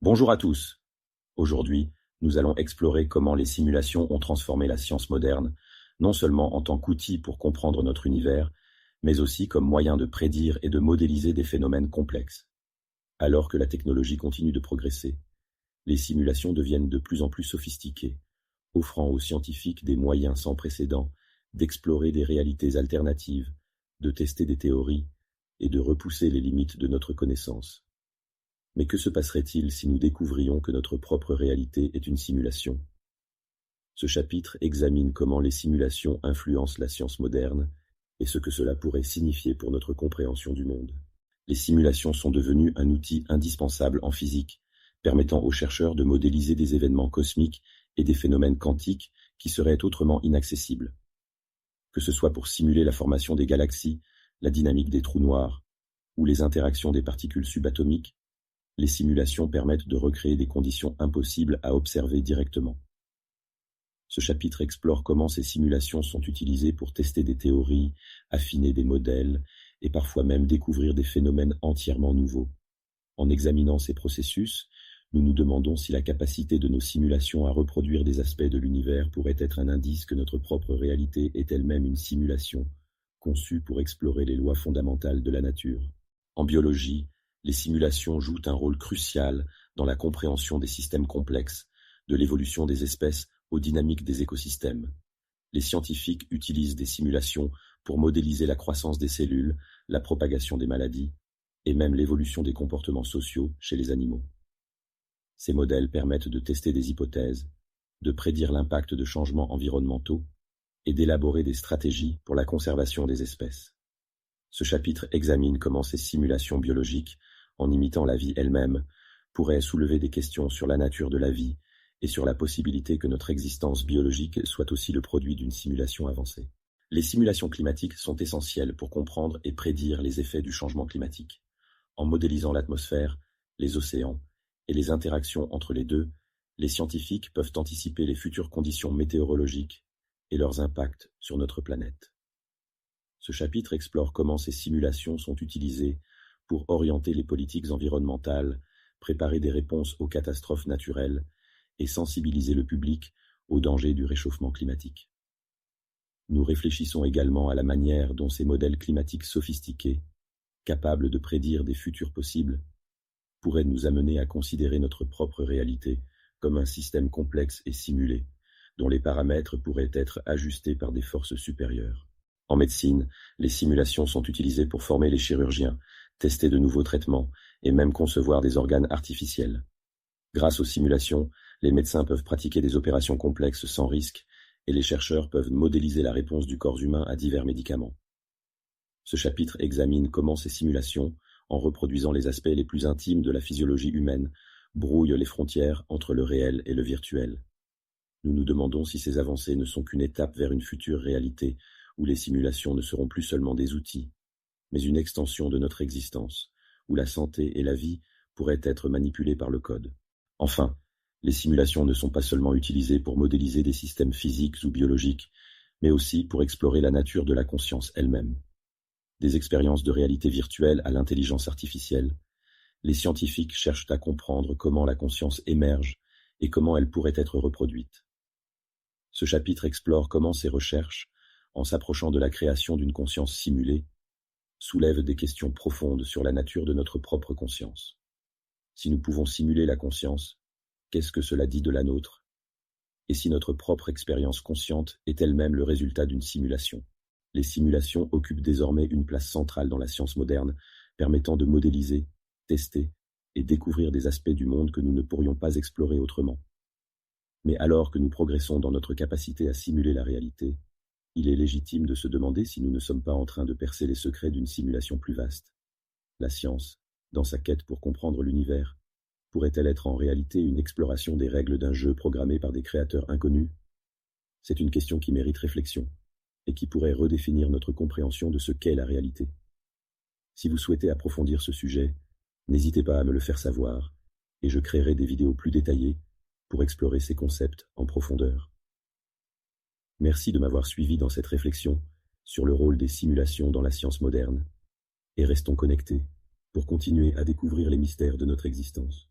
Bonjour à tous. Aujourd'hui, nous allons explorer comment les simulations ont transformé la science moderne, non seulement en tant qu'outil pour comprendre notre univers, mais aussi comme moyen de prédire et de modéliser des phénomènes complexes. Alors que la technologie continue de progresser, les simulations deviennent de plus en plus sophistiquées, offrant aux scientifiques des moyens sans précédent d'explorer des réalités alternatives, de tester des théories et de repousser les limites de notre connaissance. Mais que se passerait-il si nous découvrions que notre propre réalité est une simulation? Ce chapitre examine comment les simulations influencent la science moderne et ce que cela pourrait signifier pour notre compréhension du monde. Les simulations sont devenues un outil indispensable en physique, permettant aux chercheurs de modéliser des événements cosmiques et des phénomènes quantiques qui seraient autrement inaccessibles. Que ce soit pour simuler la formation des galaxies, la dynamique des trous noirs ou les interactions des particules subatomiques, les simulations permettent de recréer des conditions impossibles à observer directement. Ce chapitre explore comment ces simulations sont utilisées pour tester des théories, affiner des modèles et parfois même découvrir des phénomènes entièrement nouveaux. En examinant ces processus, nous nous demandons si la capacité de nos simulations à reproduire des aspects de l'univers pourrait être un indice que notre propre réalité est elle-même une simulation, conçue pour explorer les lois fondamentales de la nature. En biologie, les simulations jouent un rôle crucial dans la compréhension des systèmes complexes, de l'évolution des espèces aux dynamiques des écosystèmes. Les scientifiques utilisent des simulations pour modéliser la croissance des cellules, la propagation des maladies et même l'évolution des comportements sociaux chez les animaux. Ces modèles permettent de tester des hypothèses, de prédire l'impact de changements environnementaux et d'élaborer des stratégies pour la conservation des espèces. Ce chapitre examine comment ces simulations biologiques, en imitant la vie elle-même, pourraient soulever des questions sur la nature de la vie et sur la possibilité que notre existence biologique soit aussi le produit d'une simulation avancée. Les simulations climatiques sont essentielles pour comprendre et prédire les effets du changement climatique. En modélisant l'atmosphère, les océans et les interactions entre les deux, les scientifiques peuvent anticiper les futures conditions météorologiques et leurs impacts sur notre planète. Ce chapitre explore comment ces simulations sont utilisées pour orienter les politiques environnementales, préparer des réponses aux catastrophes naturelles et sensibiliser le public aux dangers du réchauffement climatique. Nous réfléchissons également à la manière dont ces modèles climatiques sophistiqués, capables de prédire des futurs possibles, pourraient nous amener à considérer notre propre réalité comme un système complexe et simulé, dont les paramètres pourraient être ajustés par des forces supérieures. En médecine, les simulations sont utilisées pour former les chirurgiens, tester de nouveaux traitements et même concevoir des organes artificiels. Grâce aux simulations, les médecins peuvent pratiquer des opérations complexes sans risque et les chercheurs peuvent modéliser la réponse du corps humain à divers médicaments. Ce chapitre examine comment ces simulations, en reproduisant les aspects les plus intimes de la physiologie humaine, brouillent les frontières entre le réel et le virtuel. Nous nous demandons si ces avancées ne sont qu'une étape vers une future réalité où les simulations ne seront plus seulement des outils, mais une extension de notre existence, où la santé et la vie pourraient être manipulées par le code. Enfin, les simulations ne sont pas seulement utilisées pour modéliser des systèmes physiques ou biologiques, mais aussi pour explorer la nature de la conscience elle-même. Des expériences de réalité virtuelle à l'intelligence artificielle, les scientifiques cherchent à comprendre comment la conscience émerge et comment elle pourrait être reproduite. Ce chapitre explore comment ces recherches, en s'approchant de la création d'une conscience simulée, soulèvent des questions profondes sur la nature de notre propre conscience. Si nous pouvons simuler la conscience, qu'est-ce que cela dit de la nôtre? Et si notre propre expérience consciente est elle-même le résultat d'une simulation? Les simulations occupent désormais une place centrale dans la science moderne, permettant de modéliser, tester et découvrir des aspects du monde que nous ne pourrions pas explorer autrement. Mais alors que nous progressons dans notre capacité à simuler la réalité, il est légitime de se demander si nous ne sommes pas en train de percer les secrets d'une simulation plus vaste. La science, dans sa quête pour comprendre l'univers, pourrait-elle être en réalité une exploration des règles d'un jeu programmé par des créateurs inconnus? C'est une question qui mérite réflexion et qui pourrait redéfinir notre compréhension de ce qu'est la réalité. Si vous souhaitez approfondir ce sujet, n'hésitez pas à me le faire savoir et je créerai des vidéos plus détaillées pour explorer ces concepts en profondeur. Merci de m'avoir suivi dans cette réflexion sur le rôle des simulations dans la science moderne, et restons connectés pour continuer à découvrir les mystères de notre existence.